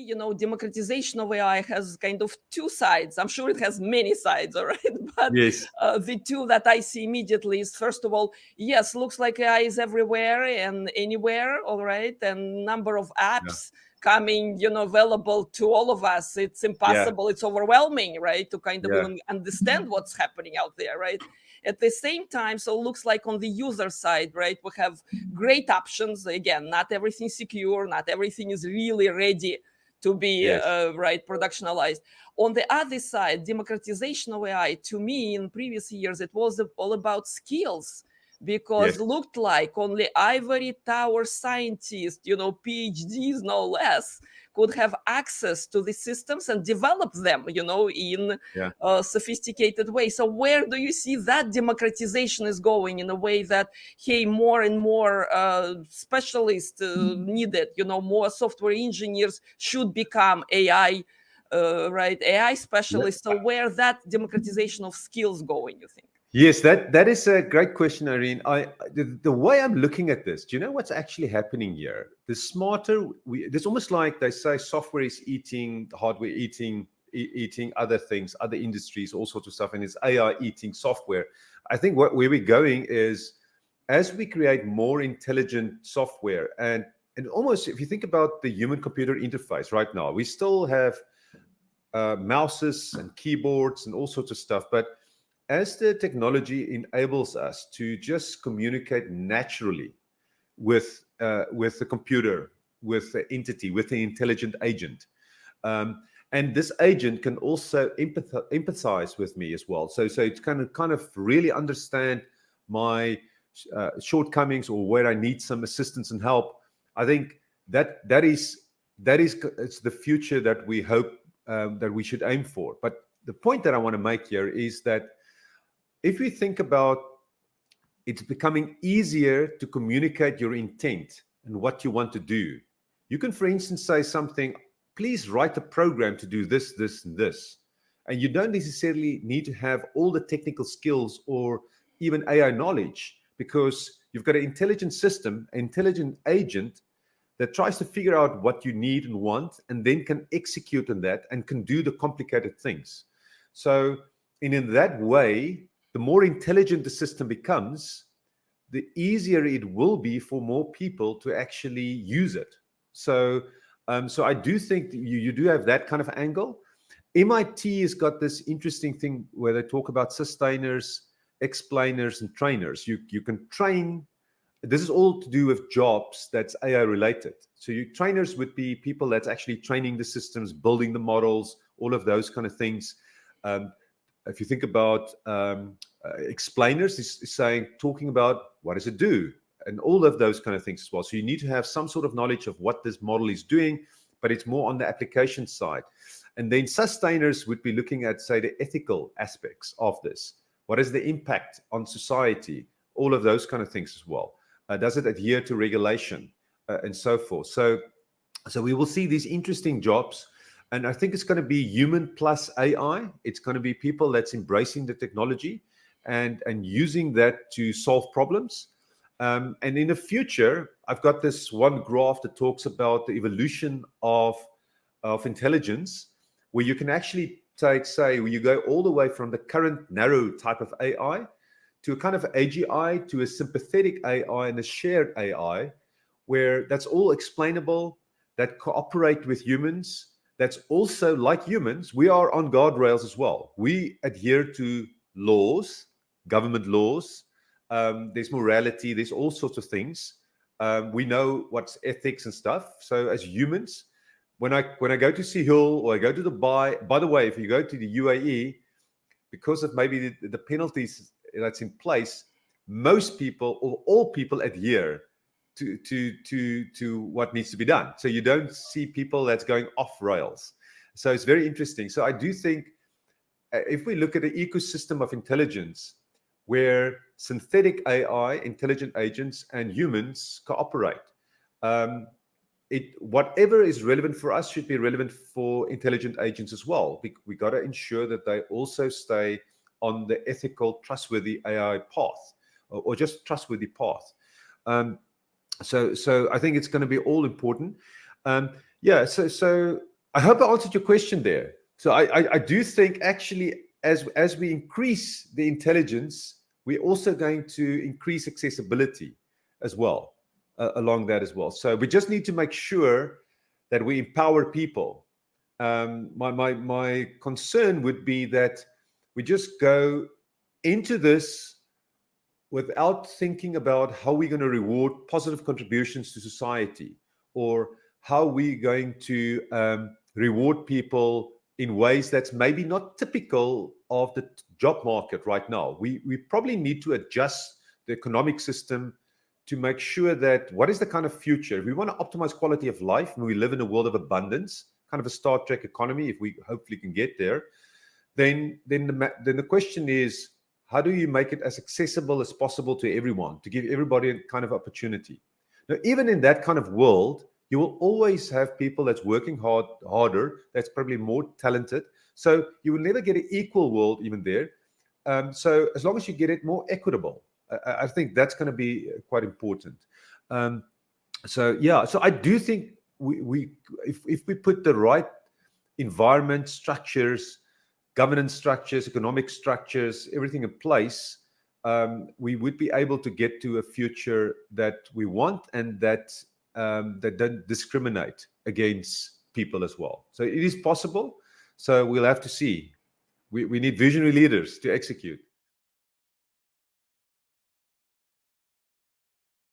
me, democratization of AI has kind of two sides. I'm sure it has many sides, all right? But Yes. The two that I see immediately is, first of all, yes, looks like AI is everywhere and anywhere, all right? And number of apps coming, available to all of us. It's impossible. It's overwhelming, right? To kind of even understand what's happening out there, right? At the same time, so it looks like on the user side, right, we have great options. Again, not everything secure, not everything is really ready to be right, productionalized. On the other side, democratization of AI, to me, in previous years, it was all about skills, because looked like only ivory tower scientists, PhDs no less, could have access to the systems and develop them, in a sophisticated way. So where do you see that democratization is going, in a way that, hey, more and more specialists needed, more software engineers should become AI, right, AI specialists. So where that democratization of skills going, you think? Yes, that is a great question, Irene. The way I'm looking at this, do you know what's actually happening here? The smarter it's almost like they say software is eating hardware, eating other things, other industries, all sorts of stuff, and it's AI eating software. I think where we're going is, as we create more intelligent software, and almost, if you think about the human-computer interface right now, we still have mouses and keyboards and all sorts of stuff, but as the technology enables us to just communicate naturally with the computer, with the entity, with the intelligent agent, and this agent can also empathize with me as well. So it's kind of really understand my shortcomings, or where I need some assistance and help. I think that is it's the future that we hope that we should aim for. But the point that I want to make here is that, if we think about it's becoming easier to communicate your intent and what you want to do, you can, for instance, say something, please write a program to do this, this, and this. And you don't necessarily need to have all the technical skills or even AI knowledge, because you've got an intelligent system, an intelligent agent that tries to figure out what you need and want, and then can execute on that and can do the complicated things. So in that way, the more intelligent the system becomes, the easier it will be for more people to actually use it. So I do think you do have that kind of angle. MIT has got this interesting thing where they talk about sustainers, explainers, and trainers. You can train. This is all to do with jobs that's AI related. So trainers would be people that's actually training the systems, building the models, all of those kind of things. If you think about explainers, is talking about what does it do, and all of those kind of things as well. So you need to have some sort of knowledge of what this model is doing, but it's more on the application side. And then sustainers would be looking at, say, the ethical aspects of this. What is the impact on society? All of those kind of things as well. Does it adhere to regulation and so forth? So we will see these interesting jobs. And I think it's going to be human plus AI. It's going to be people that's embracing the technology and using that to solve problems. And in the future, I've got this one graph that talks about the evolution of intelligence, where you can actually take, say, where you go all the way from the current narrow type of AI to a kind of AGI, to a sympathetic AI and a shared AI, where that's all explainable, that cooperate with humans. That's also, like humans, we are on guardrails as well. We adhere to laws, government laws. There's morality. There's all sorts of things. We know what's ethics and stuff. So as humans, when I go to Sehul or I go to Dubai, by the way, if you go to the UAE, because of maybe the penalties that's in place, most people or all people adhere to what needs to be done. So you don't see people that's going off rails. So it's very interesting. So I do think if we look at the ecosystem of intelligence, where synthetic AI, intelligent agents, and humans cooperate, whatever is relevant for us should be relevant for intelligent agents as well. We got to ensure that they also stay on the ethical, trustworthy AI path, or just trustworthy path. So I think it's going to be all important. So I hope I answered your question there. So I do think actually as we increase the intelligence, we're also going to increase accessibility as well, along that as well. So we just need to make sure that we empower people. My concern would be that we just go into this without thinking about how we're going to reward positive contributions to society, or how we're going to reward people in ways that's maybe not typical of the job market right now. We probably need to adjust the economic system to make sure that what is the kind of future. If we want to optimize quality of life and we live in a world of abundance, kind of a Star Trek economy, if we hopefully can get there, then the question is, how do you make it as accessible as possible to everyone, to give everybody a kind of opportunity? Now, even in that kind of world, you will always have people that's working harder, that's probably more talented. So you will never get an equal world even there. So as long as you get it more equitable, I think that's going to be quite important. So I do think if we put the right environment structures, governance structures, economic structures, everything in place, we would be able to get to a future that we want, and that don't discriminate against people as well. So it is possible. So we'll have to see. We need visionary leaders to execute.